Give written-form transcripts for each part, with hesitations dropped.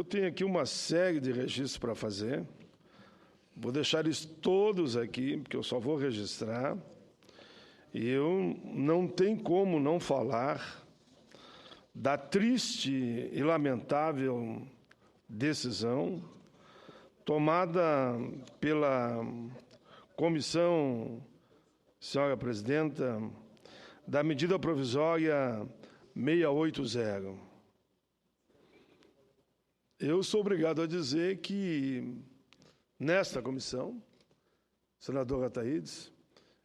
tenho aqui uma série de registros para fazer. Vou deixar eles todos aqui, porque eu só vou registrar. E eu não tenho como não falar da triste e lamentável decisão tomada pela comissão, senhora presidenta, da medida provisória 680. Eu sou obrigado a dizer que, nesta comissão, senador Ataídes,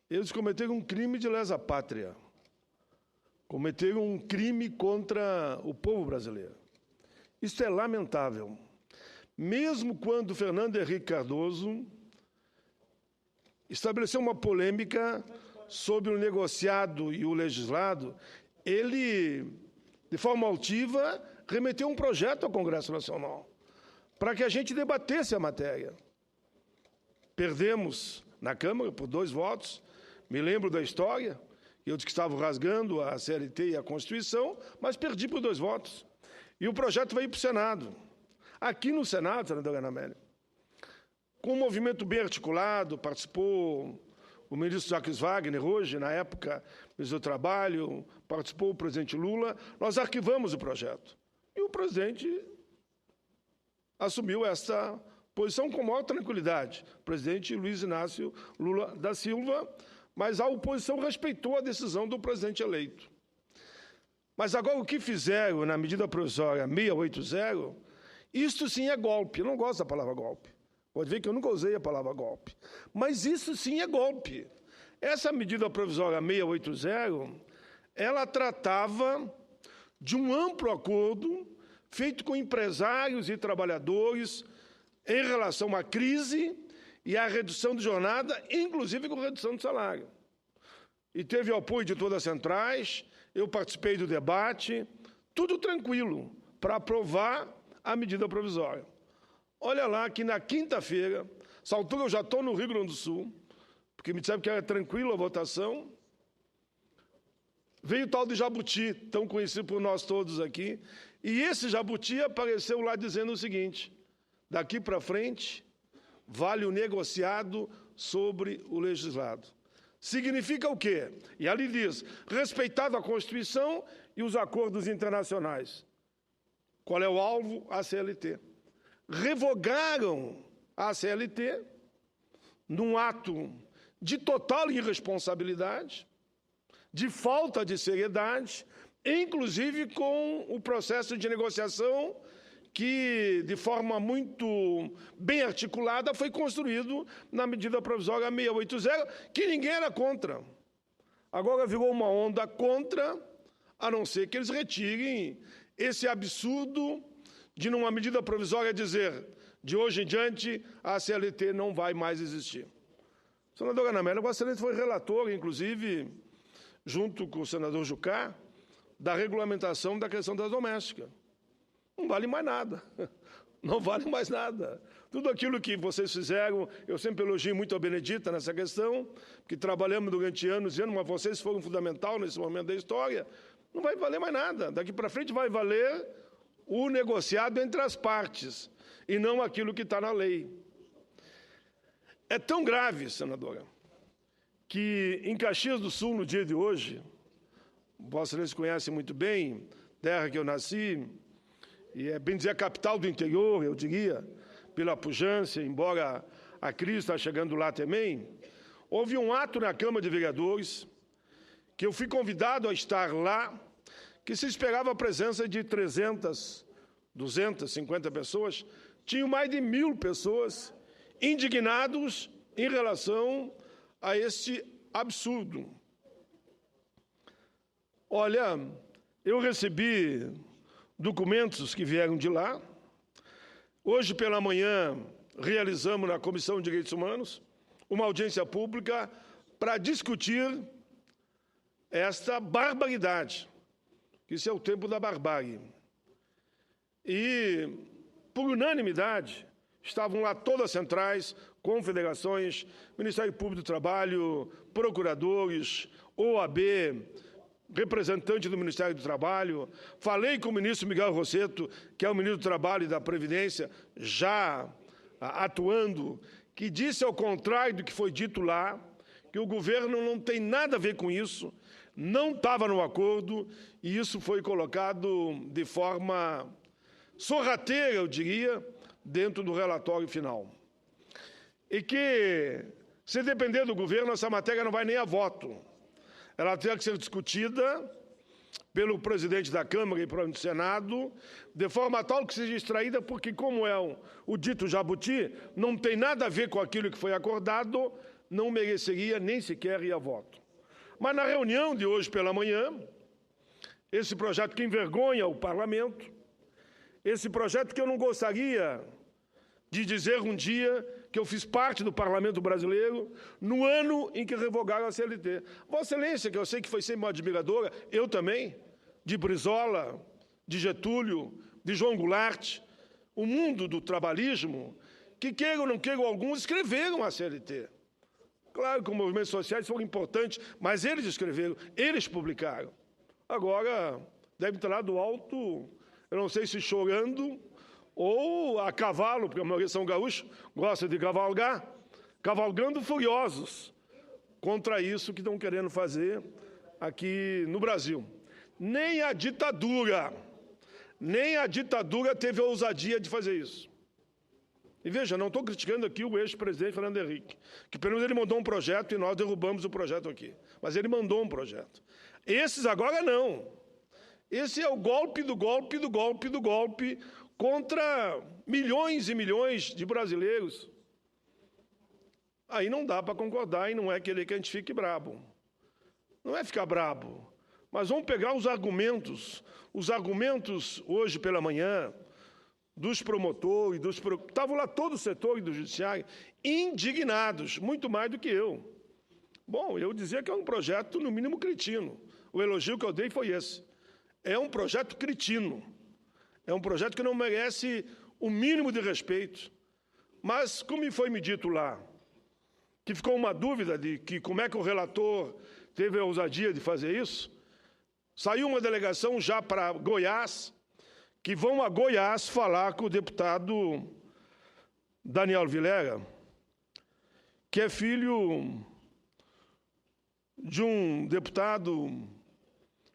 eles cometeram um crime de lesa pátria, cometeram um crime contra o povo brasileiro. Isso é lamentável. Mesmo quando Fernando Henrique Cardoso estabeleceu uma polêmica sobre o negociado e o legislado, ele, de forma altiva, remeteu um projeto ao Congresso Nacional para que a gente debatesse a matéria. Perdemos na Câmara por 2 votos. Me lembro da história, eu disse que estava rasgando a CLT e a Constituição, mas perdi por 2 votos. E o projeto veio para o Senado. Aqui no Senado, senador Ana Amélia, com um movimento bem articulado, participou o ministro Jacques Wagner, hoje, na época, ministro do Trabalho, participou o presidente Lula, nós arquivamos o projeto. E o presidente assumiu essa posição com maior tranquilidade. O presidente Luiz Inácio Lula da Silva, mas a oposição respeitou a decisão do presidente eleito. Mas agora o que fizeram na medida provisória 680, isto sim é golpe. Eu não gosto da palavra golpe. Pode ver que eu nunca usei a palavra golpe. Mas isso sim é golpe. Essa medida provisória 680, ela tratava de um amplo acordo feito com empresários e trabalhadores em relação à crise e à redução de jornada, inclusive com redução de salário. E teve o apoio de todas as centrais, eu participei do debate, tudo tranquilo, para aprovar a medida provisória. Olha lá que na quinta-feira, essa altura eu já estou no Rio Grande do Sul, porque me disseram que era tranquilo a votação, veio o tal de Jabuti, tão conhecido por nós todos aqui, e esse Jabuti apareceu lá dizendo o seguinte: daqui para frente, vale o negociado sobre o legislado. Significa o quê? E ali diz, respeitado a Constituição e os acordos internacionais. Qual é o alvo? A CLT. Revogaram a CLT num ato de total irresponsabilidade, de falta de seriedade, inclusive com o processo de negociação que, de forma muito bem articulada, foi construído na medida provisória 680, que ninguém era contra. Agora virou uma onda contra, a não ser que eles retirem esse absurdo de, numa medida provisória, dizer de hoje em diante a CLT não vai mais existir. O senador Ana Amélia, Vossa Excelência foi relator, inclusive, junto com o senador Jucá, da regulamentação da questão das domésticas. Não vale mais nada. Não vale mais nada. Tudo aquilo que vocês fizeram, eu sempre elogio muito a Benedita nessa questão, que trabalhamos durante anos e anos, mas vocês foram fundamental nesse momento da história, não vai valer mais nada. Daqui para frente vai valer o negociado entre as partes, e não aquilo que está na lei. É tão grave, senadora, que em Caxias do Sul, no dia de hoje, Vossa Excelência conhece muito bem, terra que eu nasci, e é bem dizer a capital do interior, eu diria, pela pujança, embora a crise está chegando lá também, houve um ato na Câmara de Vereadores, que eu fui convidado a estar lá, que se esperava a presença de 300, 250 pessoas, tinham mais de 1.000 pessoas indignados em relação a este absurdo. Olha, eu recebi documentos que vieram de lá. Hoje pela manhã realizamos na Comissão de Direitos Humanos uma audiência pública para discutir esta barbaridade, que isso é o tempo da barbárie. E, por unanimidade, estavam lá todas as centrais, confederações, Ministério Público do Trabalho, procuradores, OAB, representante do Ministério do Trabalho, falei com o ministro Miguel Rossetto, que é o ministro do Trabalho e da Previdência, já atuando, que disse ao contrário do que foi dito lá, que o governo não tem nada a ver com isso, não estava no acordo, e isso foi colocado de forma sorrateira, eu diria, dentro do relatório final. E que, se depender do governo, essa matéria não vai nem a voto. Ela terá que ser discutida pelo presidente da Câmara e pelo Senado, de forma tal que seja extraída, porque, como é o dito jabuti, não tem nada a ver com aquilo que foi acordado, não mereceria nem sequer ir a voto. Mas na reunião de hoje pela manhã, esse projeto que envergonha o Parlamento, esse projeto que eu não gostaria de dizer um dia que eu fiz parte do Parlamento brasileiro no ano em que revogaram a CLT. Vossa Excelência, que eu sei que foi sempre uma admiradora, eu também, de Brizola, de Getúlio, de João Goulart, o mundo do trabalhismo, que queiram ou não queiram alguns, escreveram a CLT. Claro que os movimentos sociais foram importantes, mas eles escreveram, eles publicaram. Agora, deve estar lá do alto, eu não sei se chorando ou a cavalo, porque a maioria são gaúchos, gosta de cavalgar, cavalgando furiosos contra isso que estão querendo fazer aqui no Brasil. Nem a ditadura teve a ousadia de fazer isso. E veja, não estou criticando aqui o ex-presidente Fernando Henrique, que pelo menos ele mandou um projeto e nós derrubamos o projeto aqui. Mas ele mandou um projeto. Esses agora não. Esse é o golpe do golpe do golpe do golpe contra milhões e milhões de brasileiros. Aí não dá para concordar e não é querer que a gente fique brabo. Não é ficar brabo. Mas vamos pegar os argumentos hoje pela manhã, dos promotores, estavam lá todo o setor do judiciário, indignados, muito mais do que eu. Bom, eu dizia que é um projeto, no mínimo, cretino. O elogio que eu dei foi esse. É um projeto cretino. É um projeto que não merece o mínimo de respeito. Mas, como foi me dito lá, que ficou uma dúvida de que como é que o relator teve a ousadia de fazer isso, saiu uma delegação já para Goiás, que vão a Goiás falar com o deputado Daniel Vilela, que é filho de um deputado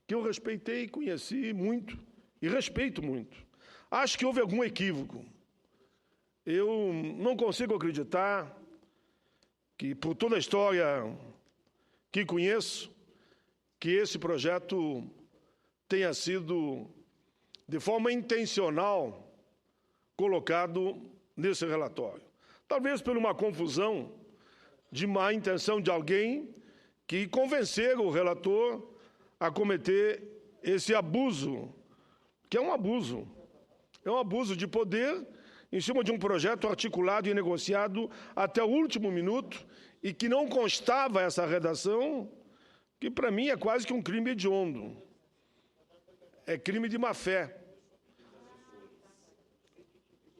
que eu respeitei, conheci muito e respeito muito. Acho que houve algum equívoco. Eu não consigo acreditar que, por toda a história que conheço, que esse projeto tenha sido, de forma intencional, colocado nesse relatório. Talvez por uma confusão de má intenção de alguém que convenceram o relator a cometer esse abuso, que é um abuso. É um abuso de poder em cima de um projeto articulado e negociado até o último minuto e que não constava essa redação, que para mim é quase que um crime hediondo. É crime de má-fé.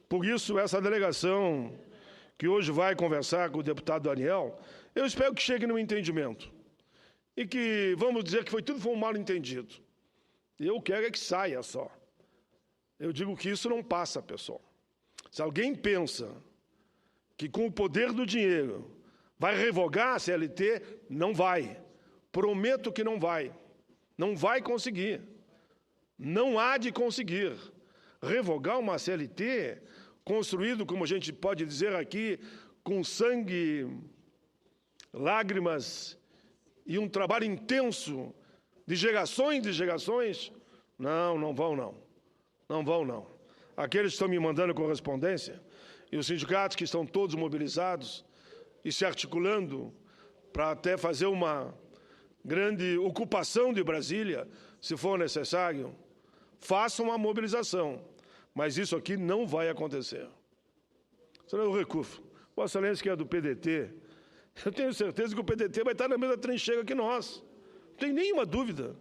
Por isso, essa delegação que hoje vai conversar com o deputado Daniel, eu espero que chegue num entendimento. E que, vamos dizer que tudo foi um mal-entendido. Eu quero é que saia só. Eu digo que isso não passa, pessoal. Se alguém pensa que com o poder do dinheiro vai revogar a CLT, não vai. Prometo que não vai. Não vai conseguir. Não há de conseguir. Revogar uma CLT construído, como a gente pode dizer aqui, com sangue, lágrimas e um trabalho intenso de gerações, não vão não. Não vão não. Aqueles que estão me mandando correspondência e os sindicatos que estão todos mobilizados e se articulando para até fazer uma grande ocupação de Brasília, se for necessário, façam uma mobilização. Mas isso aqui não vai acontecer. Senador Recufo, Vossa Excelência, que é do PDT, eu tenho certeza que o PDT vai estar na mesma trincheira que nós. Não tem nenhuma dúvida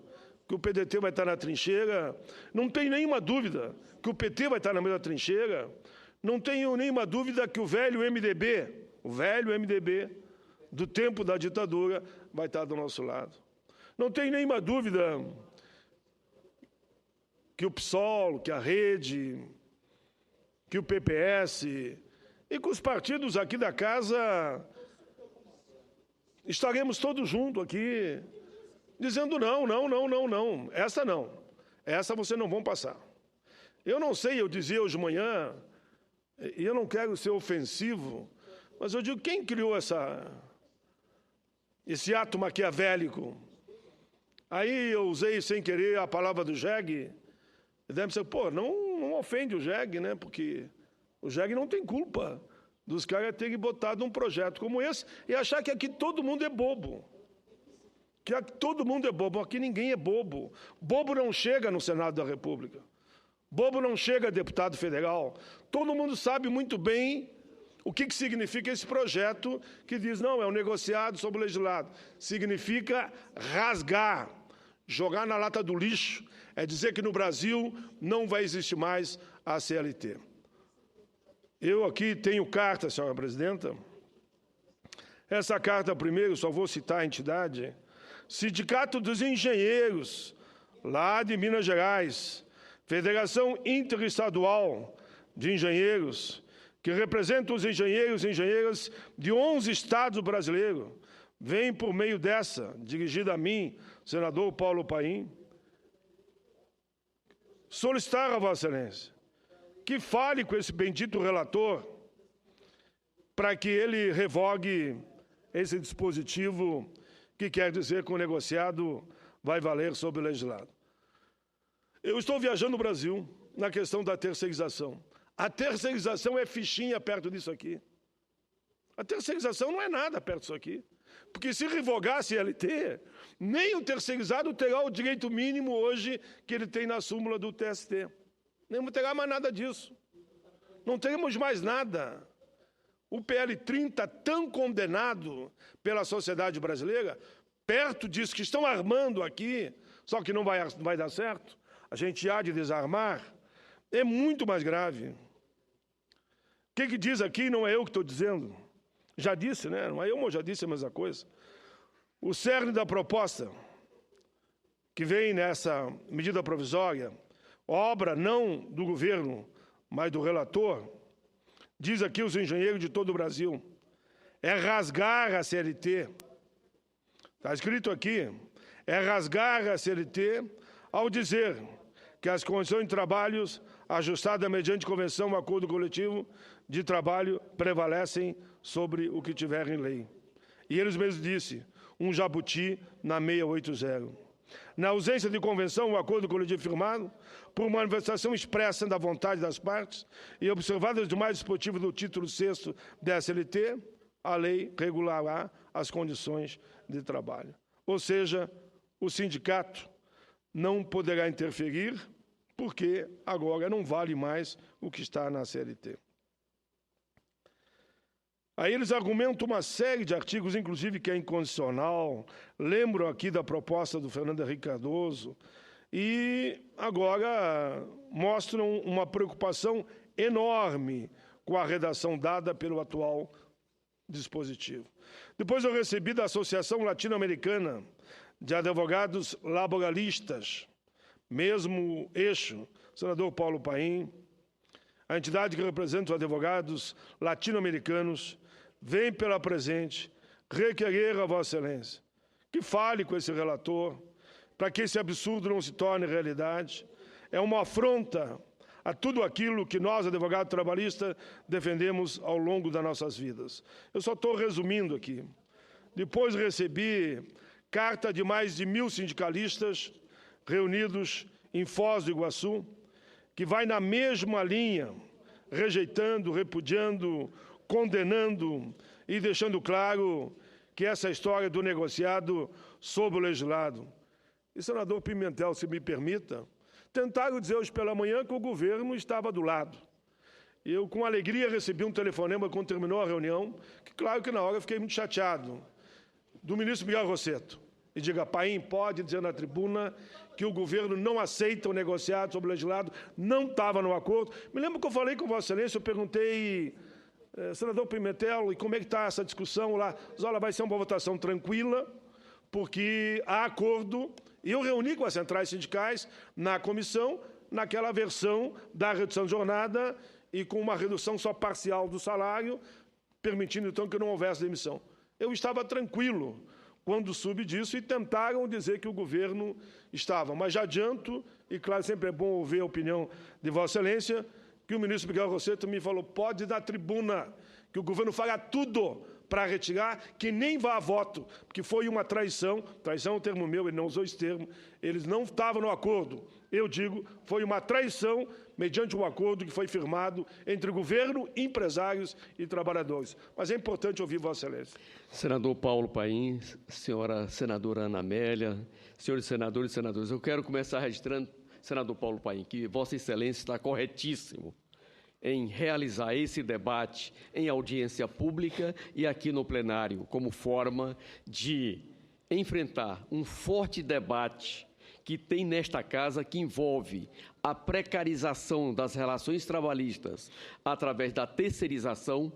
que o PDT vai estar na trincheira. Não tem nenhuma dúvida que o PT vai estar na mesma trincheira. Não tenho nenhuma dúvida que o velho MDB do tempo da ditadura, vai estar do nosso lado. Não tem nenhuma dúvida que o PSOL, que a Rede, que o PPS e com os partidos aqui da casa estaremos todos juntos aqui dizendo não, não, não, não, não. Essa não. Essa vocês não vão passar. Eu não sei, eu dizia hoje de manhã, e eu não quero ser ofensivo, mas eu digo, quem criou esse ato maquiavélico? Aí eu usei sem querer a palavra do jegue. Deve dizer, pô, não ofende o jegue, né? Porque o jegue não tem culpa dos caras terem botado um projeto como esse e achar que aqui todo mundo é bobo. Que aqui todo mundo é bobo. Aqui ninguém é bobo. Bobo não chega no Senado da República. Bobo não chega a deputado federal. Todo mundo sabe muito bem o que significa esse projeto que diz, não, é um negociado sobre o legislado. Significa rasgar, jogar na lata do lixo, é dizer que no Brasil não vai existir mais a CLT. Eu aqui tenho carta, senhora presidenta. Essa carta, primeiro, só vou citar a entidade, Sindicato dos Engenheiros, lá de Minas Gerais, Federação Interestadual de Engenheiros, que representa os engenheiros e engenheiras de 11 estados brasileiros, vem por meio dessa, dirigida a mim, senador Paulo Paim, solicitar a Vossa Excelência que fale com esse bendito relator para que ele revogue esse dispositivo que quer dizer que o negociado vai valer sobre o legislado. Eu estou viajando no Brasil na questão da terceirização. A terceirização é fichinha perto disso aqui. A terceirização não é nada perto disso aqui. Porque se revogar a CLT, nem o terceirizado terá o direito mínimo hoje que ele tem na súmula do TST. Nem terá mais nada disso. Não teremos mais nada. O PL 30, tão condenado pela sociedade brasileira, perto disso que estão armando aqui, só que não vai dar certo, a gente há de desarmar, é muito mais grave. O que diz aqui não é eu que estou dizendo. Já disse, né? Não é eu, mas já disse a mesma coisa. O cerne da proposta que vem nessa medida provisória, obra não do governo, mas do relator, diz aqui os engenheiros de todo o Brasil, é rasgar a CLT. Está escrito aqui, é rasgar a CLT ao dizer que as condições de trabalhos ajustadas mediante convenção ou acordo coletivo de trabalho prevalecem sobre o que tiver em lei. E eles mesmos disseram, um jabuti na 680. Na ausência de convenção ou acordo coletivo firmado, por manifestação expressa da vontade das partes e observadas os demais dispositivos do título 6º da SLT, a lei regulará as condições de trabalho. Ou seja, o sindicato não poderá interferir, porque agora não vale mais o que está na CLT. Aí eles argumentam uma série de artigos, inclusive que é incondicional, lembram aqui da proposta do Fernando Henrique Cardoso, e agora mostram uma preocupação enorme com a redação dada pelo atual dispositivo. Depois eu recebi da Associação Latino-Americana de Advogados Laboralistas, mesmo eixo, senador Paulo Paim, a entidade que representa os advogados latino-americanos, vem pela presente requerer a Vossa Excelência que fale com esse relator para que esse absurdo não se torne realidade. É uma afronta a tudo aquilo que nós, advogados trabalhistas, defendemos ao longo das nossas vidas. Eu só estou resumindo aqui. Depois recebi carta de mais de 1.000 sindicalistas reunidos em Foz do Iguaçu, que vai na mesma linha, rejeitando, repudiando, condenando e deixando claro que essa história do negociado sobre o legislado. E, senador Pimentel, se me permita, tentaram dizer hoje pela manhã que o governo estava do lado. Eu, com alegria, recebi um telefonema quando terminou a reunião, que, claro que na hora eu fiquei muito chateado, do ministro Miguel Rossetto. E diga, Paim, pode dizer na tribuna que o governo não aceita o negociado sobre o legislado, não estava no acordo. Me lembro que eu falei com Vossa Excelência, eu perguntei, senador Pimentel, e como é que está essa discussão lá? Olha, vai ser uma votação tranquila, porque há acordo, e eu reuni com as centrais sindicais na comissão, naquela versão da redução de jornada e com uma redução só parcial do salário, permitindo, então, que não houvesse demissão. Eu estava tranquilo quando soube disso e tentaram dizer que o governo estava. Mas já adianto, e claro, sempre é bom ouvir a opinião de Vossa Excelência, que o ministro Miguel Rosseto me falou, pode dar tribuna, que o governo fará tudo para retirar, que nem vá a voto, porque foi uma traição, traição é um termo meu, ele não usou esse termo, eles não estavam no acordo. Eu digo, foi uma traição mediante um acordo que foi firmado entre governo, empresários e trabalhadores. Mas é importante ouvir Vossa Excelência. Senador Paulo Paim, senhora senadora Ana Amélia, senhores senadores e senadoras, eu quero começar registrando, senador Paulo Paim, que Vossa Excelência está corretíssimo em realizar esse debate em audiência pública e aqui no plenário, como forma de enfrentar um forte debate que tem nesta casa, que envolve a precarização das relações trabalhistas através da terceirização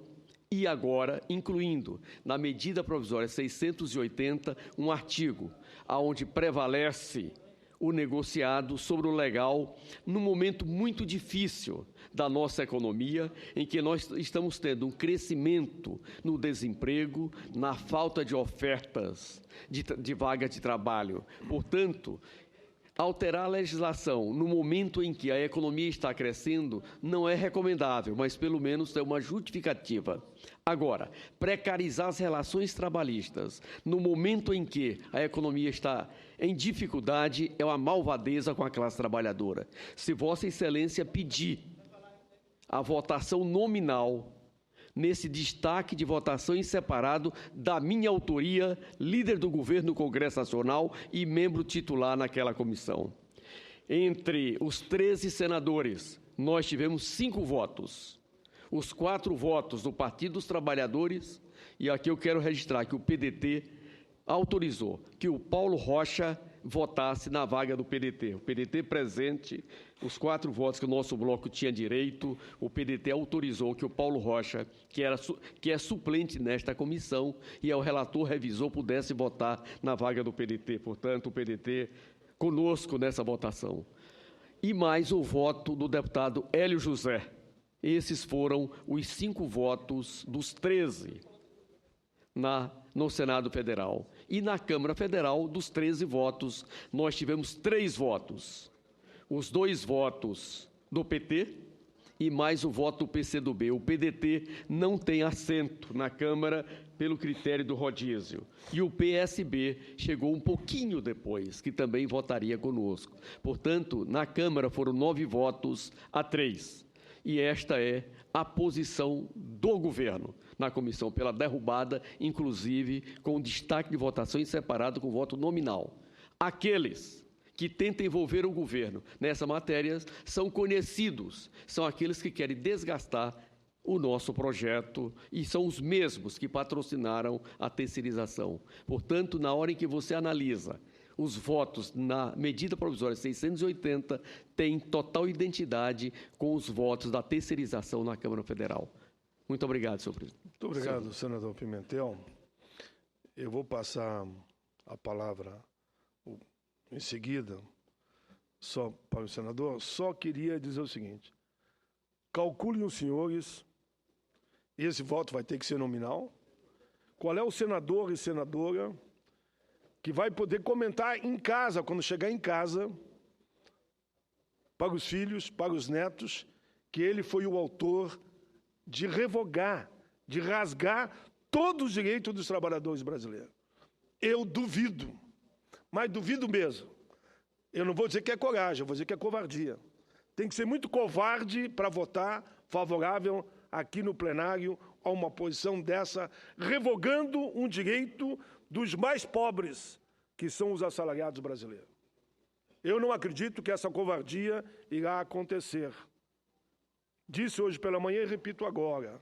e agora incluindo na medida provisória 680 um artigo onde prevalece o negociado sobre o legal num momento muito difícil da nossa economia, em que nós estamos tendo um crescimento no desemprego, na falta de ofertas de vagas de trabalho. Portanto, alterar a legislação no momento em que a economia está crescendo não é recomendável, mas pelo menos é uma justificativa. Agora, precarizar as relações trabalhistas no momento em que a economia está em dificuldade é uma malvadeza com a classe trabalhadora. Se Vossa Excelência pedir a votação nominal nesse destaque de votação em separado da minha autoria, líder do governo do Congresso Nacional e membro titular naquela comissão. Entre os 13 senadores, nós tivemos 5 votos. Os 4 votos do Partido dos Trabalhadores, e aqui eu quero registrar que o PDT autorizou que o Paulo Rocha votasse na vaga do PDT. O PDT presente, os 4 votos que o nosso bloco tinha direito, o PDT autorizou que o Paulo Rocha, que é suplente nesta comissão, e é o relator revisor, pudesse votar na vaga do PDT. Portanto, o PDT conosco nessa votação. E mais o voto do deputado Hélio José. Esses foram os 5 votos dos 13 no Senado Federal. E na Câmara Federal, dos 13 votos, nós tivemos 3 votos. Os 2 votos do PT e mais o voto do PCdoB. O PDT não tem assento na Câmara pelo critério do rodízio. E o PSB chegou um pouquinho depois, que também votaria conosco. Portanto, na Câmara foram 9 votos a 3. E esta é a posição do governo na comissão, pela derrubada, inclusive com destaque de votação em separado com voto nominal. Aqueles que tentam envolver o governo nessa matéria são conhecidos, são aqueles que querem desgastar o nosso projeto e são os mesmos que patrocinaram a terceirização. Portanto, na hora em que você analisa os votos na medida provisória 680 têm total identidade com os votos da terceirização na Câmara Federal. Muito obrigado, senhor presidente. Muito obrigado, senador Pimentel. Eu vou passar a palavra em seguida só para o senador. Só queria dizer o seguinte: calculem os senhores, esse voto vai ter que ser nominal. Qual é o senador e senadora que vai poder comentar em casa, quando chegar em casa, para os filhos, para os netos, que ele foi o autor de revogar, de rasgar todos os direitos dos trabalhadores brasileiros. Eu duvido, mas duvido mesmo. Eu não vou dizer que é coragem, eu vou dizer que é covardia. Tem que ser muito covarde para votar favorável aqui no plenário a uma posição dessa, revogando um direito dos mais pobres, que são os assalariados brasileiros. Eu não acredito que essa covardia irá acontecer. Disse hoje pela manhã e repito agora.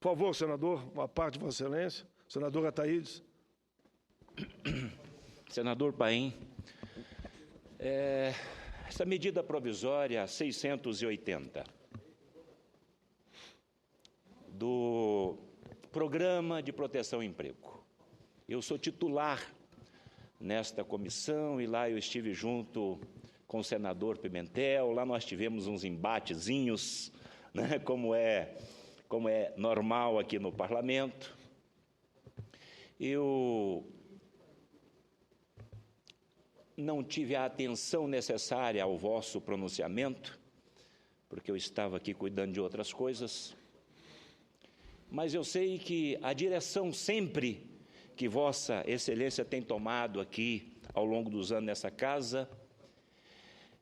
Por favor, senador, uma parte de Vossa Excelência. Senadora Thaídes. Senador Paim, essa medida provisória 680 do Programa de Proteção ao Emprego, Eu sou titular nesta comissão e lá eu estive junto com o senador Pimentel. Lá nós tivemos uns embatezinhos, né, como é normal aqui no parlamento. Eu não tive a atenção necessária ao vosso pronunciamento, porque eu estava aqui cuidando de outras coisas, mas eu sei que a direção sempre que Vossa Excelência tem tomado aqui ao longo dos anos nessa casa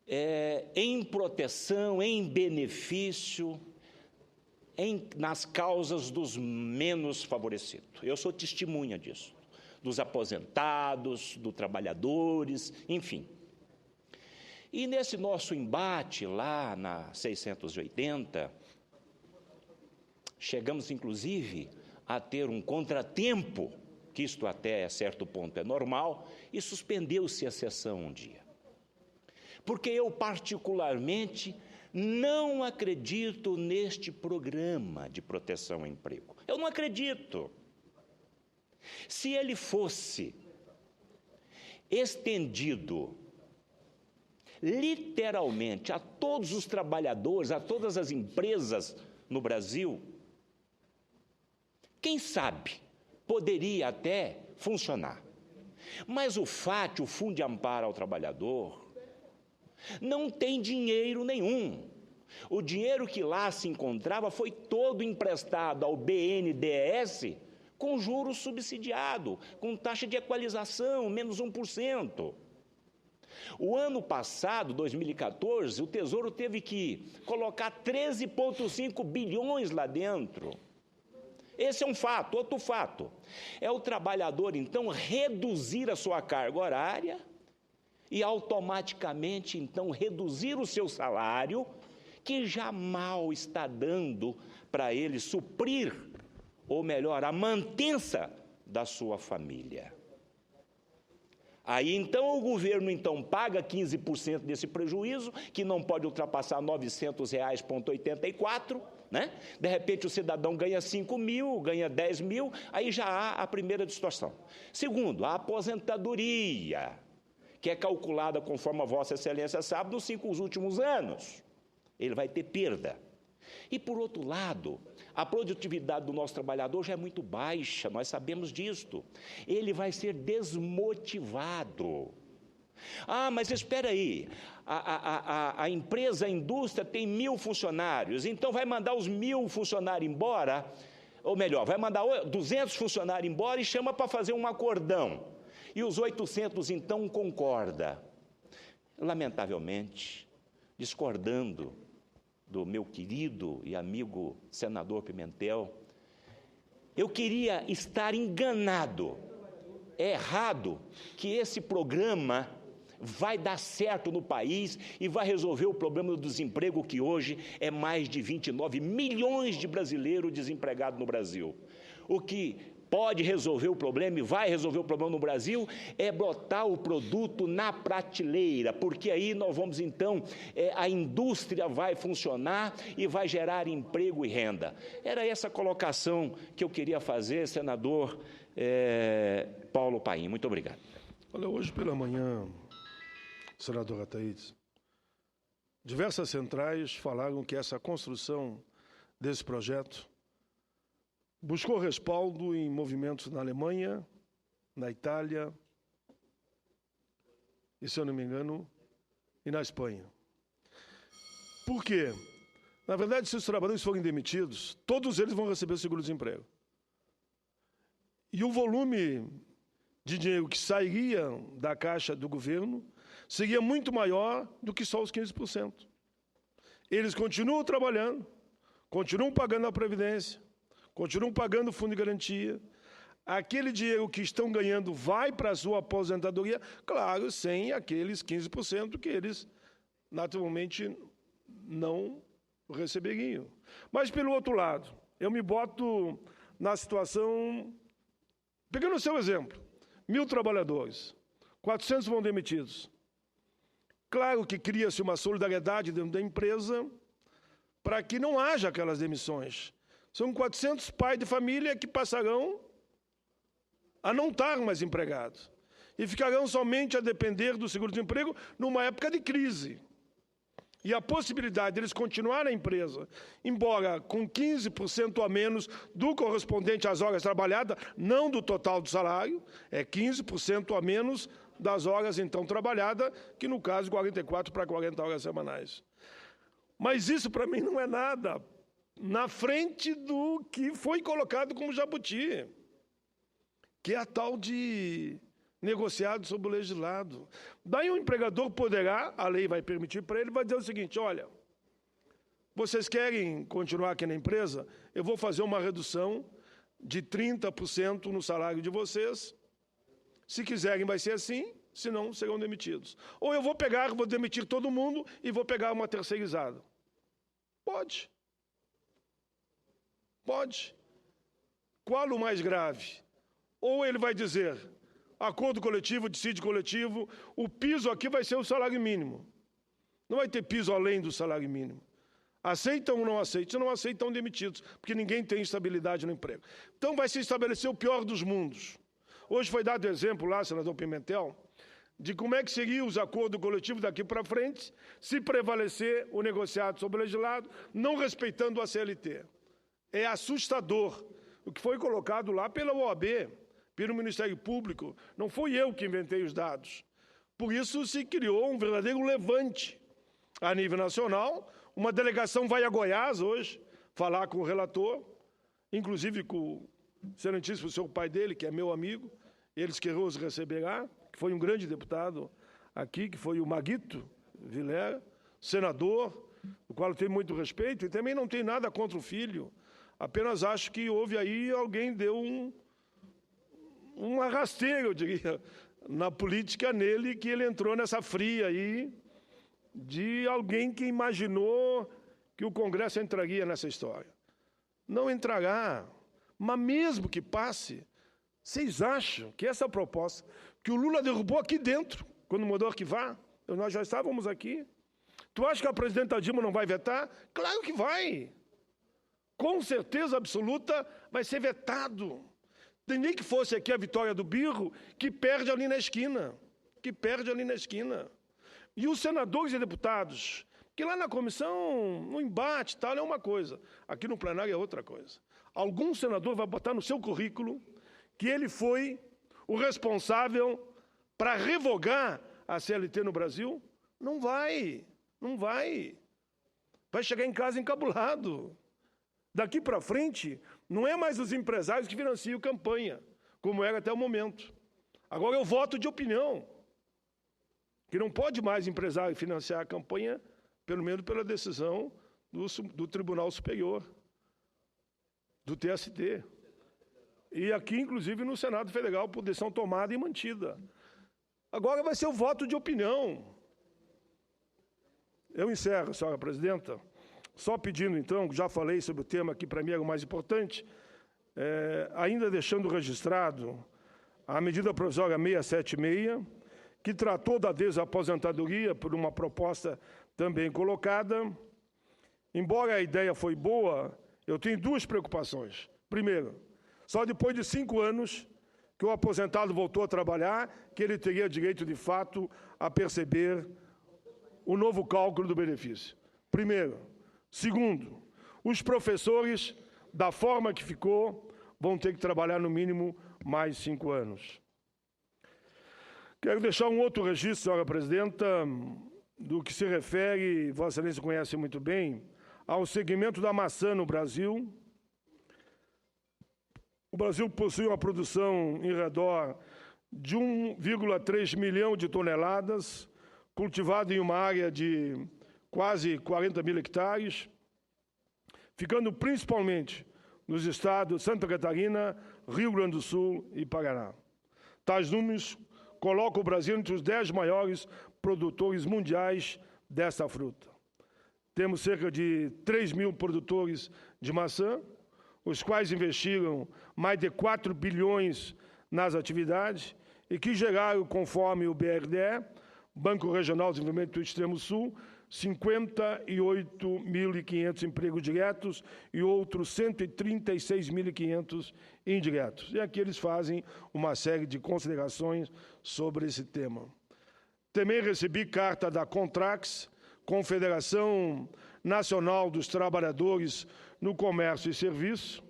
é em proteção, em benefício, nas causas dos menos favorecidos. Eu sou testemunha disso, dos aposentados, dos trabalhadores, enfim. E nesse nosso embate lá na 680, chegamos inclusive a ter um contratempo, que isto até certo ponto é normal, e suspendeu-se a sessão um dia. Porque eu particularmente não acredito neste programa de proteção ao emprego. Eu não acredito. Se ele fosse estendido literalmente a todos os trabalhadores, a todas as empresas no Brasil, quem sabe poderia até funcionar. Mas o FAT, o Fundo de Amparo ao Trabalhador, não tem dinheiro nenhum. O dinheiro que lá se encontrava foi todo emprestado ao BNDES com juros subsidiado, com taxa de equalização, menos 1%. O ano passado, 2014, o Tesouro teve que colocar 13,5 bilhões lá dentro. Esse é um fato. Outro fato é o trabalhador, então, reduzir a sua carga horária e automaticamente, então, reduzir o seu salário, que já mal está dando para ele suprir, ou melhor, a mantença da sua família. Aí, então, o governo, então, paga 15% desse prejuízo, que não pode ultrapassar R$ 900,84, né? De repente, o cidadão ganha 5 mil, ganha 10 mil, aí já há a primeira distorção. Segundo, a aposentadoria, que é calculada conforme a Vossa Excelência sabe, nos 5 últimos anos. Ele vai ter perda. E, por outro lado, a produtividade do nosso trabalhador já é muito baixa, nós sabemos disto. Ele vai ser desmotivado. Ah, mas espera aí, a empresa, a indústria tem 1.000 funcionários, então vai mandar os 1.000 funcionários embora, ou melhor, vai mandar 200 funcionários embora e chama para fazer um acordão. E os 800, então, concorda. Lamentavelmente, discordando do meu querido e amigo senador Pimentel, eu queria estar enganado, errado, que esse programa vai dar certo no país e vai resolver o problema do desemprego, que hoje é mais de 29 milhões de brasileiros desempregados no Brasil. O que pode resolver o problema e vai resolver o problema no Brasil é botar o produto na prateleira, porque aí nós vamos então, a indústria vai funcionar e vai gerar emprego e renda. Era essa colocação que eu queria fazer, senador Paulo Paim. Muito obrigado. Olha, hoje pela manhã, senadora Thaís, diversas centrais falaram que essa construção desse projeto buscou respaldo em movimentos na Alemanha, na Itália e, se eu não me engano, e na Espanha. Por quê? Na verdade, se os trabalhadores forem demitidos, todos eles vão receber o seguro-desemprego. E o volume de dinheiro que sairia da caixa do governo seria muito maior do que só os 15%. Eles continuam trabalhando, continuam pagando a Previdência, continuam pagando o fundo de garantia, aquele dinheiro que estão ganhando vai para a sua aposentadoria, claro, sem aqueles 15% que eles naturalmente não receberiam. Mas, pelo outro lado, eu me boto na situação, pegando o seu exemplo, 1.000 trabalhadores, 400 vão demitidos. Claro que cria-se uma solidariedade dentro da empresa para que não haja aquelas demissões. São 400 pais de família que passarão a não estar mais empregados e ficarão somente a depender do seguro-desemprego numa época de crise. E a possibilidade de eles continuarem na empresa, embora com 15% a menos do correspondente às horas trabalhadas, não do total do salário, é 15% a menos das horas então trabalhadas, que no caso 44 para 40 horas semanais. Mas isso para mim não é nada na frente do que foi colocado como jabuti, que é a tal de negociado sobre o legislado. Daí o empregador poderá, a lei vai permitir para ele, vai dizer o seguinte: olha, vocês querem continuar aqui na empresa? Eu vou fazer uma redução de 30% no salário de vocês. Se quiserem vai ser assim, se não, serão demitidos. Ou eu vou demitir todo mundo e vou pegar uma terceirizada. Pode. Pode. Qual o mais grave? Ou ele vai dizer: acordo coletivo, dissídio coletivo, o piso aqui vai ser o salário mínimo. Não vai ter piso além do salário mínimo. Aceitam ou não aceitam? Se não aceitam, demitidos, porque ninguém tem estabilidade no emprego. Então vai se estabelecer o pior dos mundos. Hoje foi dado exemplo lá, senador Pimentel, de como é que seriam os acordos coletivos daqui para frente, se prevalecer o negociado sobre o legislado, não respeitando a CLT. É assustador o que foi colocado lá pela OAB, pelo Ministério Público. Não fui eu que inventei os dados. Por isso se criou um verdadeiro levante a nível nacional. Uma delegação vai a Goiás hoje falar com o relator, inclusive com o excelentíssimo seu pai dele, que é meu amigo, eles que os receberá, que foi um grande deputado aqui, que foi o Maguito Vilera, senador, do qual eu tenho muito respeito, e também não tem nada contra o filho, apenas acho que houve aí, alguém deu uma rasteira, eu diria, na política nele, que ele entrou nessa fria aí de alguém que imaginou que o Congresso entraria nessa história. Não entrará, mas mesmo que passe, vocês acham que essa proposta que o Lula derrubou aqui dentro, quando mandou arquivar, nós já estávamos aqui, tu acha que a presidenta Dilma não vai vetar? Claro que vai. Com certeza absoluta vai ser vetado. Tem nem que fosse aqui a vitória do Birro, que perde ali na esquina. E os senadores e deputados, que lá na comissão, no embate e tal, é uma coisa. Aqui no plenário é outra coisa. Algum senador vai botar no seu currículo que ele foi o responsável para revogar a CLT no Brasil? Não vai. Vai chegar em casa encabulado. Daqui para frente, não é mais os empresários que financiam campanha, como era até o momento. Agora é o voto de opinião, que não pode mais empresário financiar a campanha, pelo menos pela decisão do Tribunal Superior, do TST. E aqui, inclusive, no Senado Federal, por decisão tomada e mantida. Agora vai ser o voto de opinião. Eu encerro, senhora presidenta, só pedindo, então, já falei sobre o tema que para mim era o mais importante, ainda deixando registrado a medida provisória 676, que tratou da desaposentadoria por uma proposta também colocada. Embora a ideia foi boa, eu tenho duas preocupações. Primeiro, só depois de 5 anos que o aposentado voltou a trabalhar, que ele teria direito, de fato, a perceber o novo cálculo do benefício. Primeiro. Segundo, os professores, da forma que ficou, vão ter que trabalhar no mínimo mais 5 anos. Quero deixar um outro registro, senhora presidenta, do que se refere, Vossa Excelência conhece muito bem, ao segmento da maçã no Brasil. O Brasil possui uma produção em redor de 1,3 milhão de toneladas, cultivado em uma área de quase 40 mil hectares, ficando principalmente nos estados de Santa Catarina, Rio Grande do Sul e Paraná. Tais números colocam o Brasil entre os 10 maiores produtores mundiais dessa fruta. Temos cerca de 3 mil produtores de maçã, os quais investiram mais de 4 bilhões nas atividades e que geraram, conforme o BRDE, Banco Regional de Desenvolvimento do Extremo Sul, 58.500 empregos diretos e outros 136.500 indiretos. E aqui eles fazem uma série de considerações sobre esse tema. Também recebi carta da Contrax, Confederação Nacional dos Trabalhadores no Comércio e Serviço.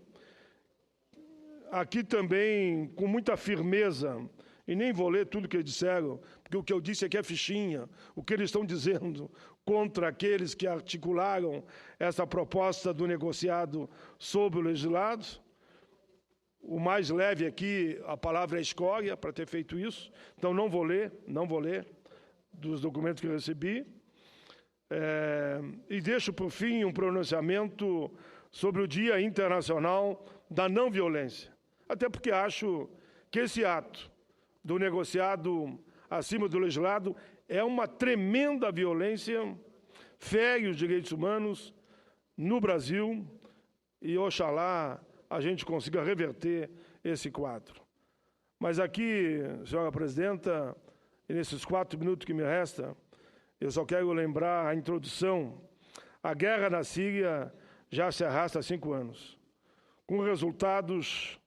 Aqui também, com muita firmeza, e nem vou ler tudo que eles disseram, porque o que eu disse aqui é fichinha, o que eles estão dizendo contra aqueles que articularam essa proposta do negociado sobre o legislado. O mais leve aqui, a palavra é escória, para ter feito isso, então não vou ler dos documentos que eu recebi. E deixo, por fim, um pronunciamento sobre o Dia Internacional da Não Violência. Até porque acho que esse ato do negociado acima do legislado é uma tremenda violência, fere os direitos humanos no Brasil e, oxalá, a gente consiga reverter esse quadro. Mas aqui, senhora presidenta, e nesses 4 minutos que me restam, eu só quero lembrar a introdução. A guerra na Síria já se arrasta há 5 anos, com resultados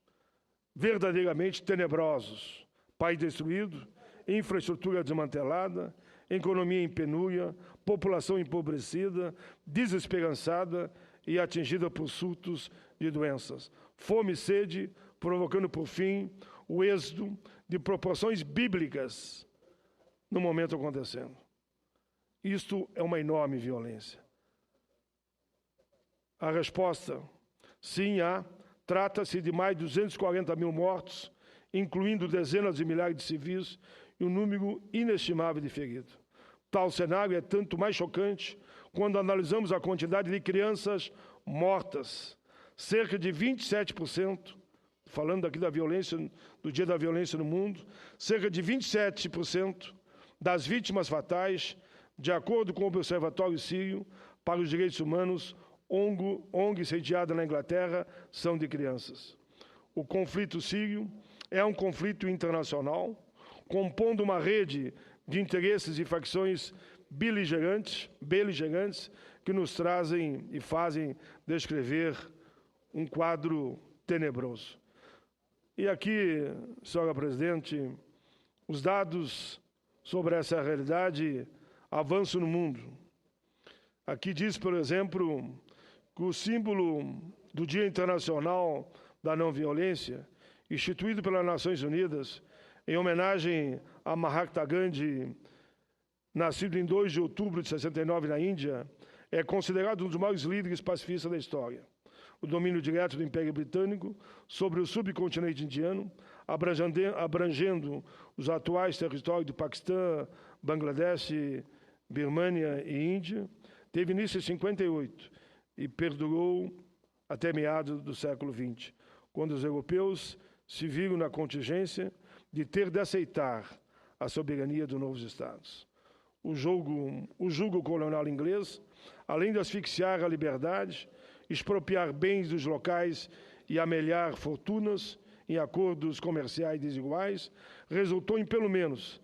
verdadeiramente tenebrosos. País destruído, infraestrutura desmantelada, economia em penúria, população empobrecida, desesperançada e atingida por surtos de doenças. Fome e sede, provocando, por fim, o êxodo de proporções bíblicas no momento acontecendo. Isto é uma enorme violência. A resposta, sim, trata-se de mais de 240 mil mortos, incluindo dezenas de milhares de civis e um número inestimável de feridos. Tal cenário é tanto mais chocante quando analisamos a quantidade de crianças mortas. Cerca de 27%, falando aqui da violência, do Dia da Violência no Mundo, cerca de 27% das vítimas fatais, de acordo com o Observatório Sírio para os Direitos Humanos, ONG sediada na Inglaterra, são de crianças. O conflito sírio é um conflito internacional, compondo uma rede de interesses e facções beligerantes que nos trazem e fazem descrever um quadro tenebroso. E aqui, senhora presidente, os dados sobre essa realidade avançam no mundo. Aqui diz, por exemplo, que o símbolo do Dia Internacional da Não Violência, instituído pelas Nações Unidas, em homenagem a Mahatma Gandhi, nascido em 2 de outubro de 69 na Índia, é considerado um dos maiores líderes pacifistas da história. O domínio direto do Império Britânico sobre o subcontinente indiano, abrangendo os atuais territórios do Paquistão, Bangladesh, Birmânia e Índia, teve início em 58 e perdurou até meados do século XX, quando os europeus se viram na contingência de ter de aceitar a soberania dos novos estados. O jugo colonial inglês, além de asfixiar a liberdade, expropriar bens dos locais e amelhar fortunas em acordos comerciais desiguais, resultou em pelo menos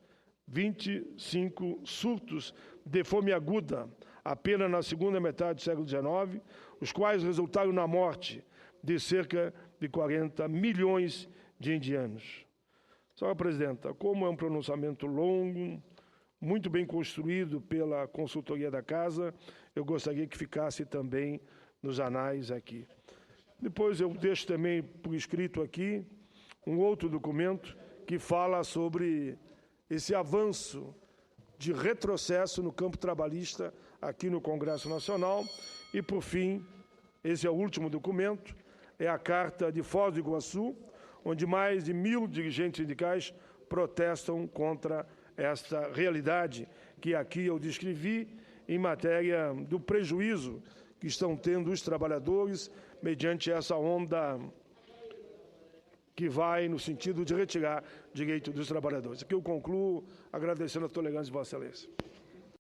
25 surtos de fome aguda apenas na segunda metade do século XIX, os quais resultaram na morte de cerca de 40 milhões de indianos. Senhora presidenta, como é um pronunciamento longo, muito bem construído pela consultoria da Casa, eu gostaria que ficasse também nos anais aqui. Depois eu deixo também por escrito aqui um outro documento que fala sobre esse avanço de retrocesso no campo trabalhista aqui no Congresso Nacional. E, por fim, esse é o último documento, é a Carta de Foz do Iguaçu, onde mais de 1.000 dirigentes sindicais protestam contra esta realidade que aqui eu descrevi em matéria do prejuízo que estão tendo os trabalhadores mediante essa onda que vai no sentido de retirar direito dos trabalhadores. Aqui eu concluo agradecendo a tolerância de Vossa Excelência.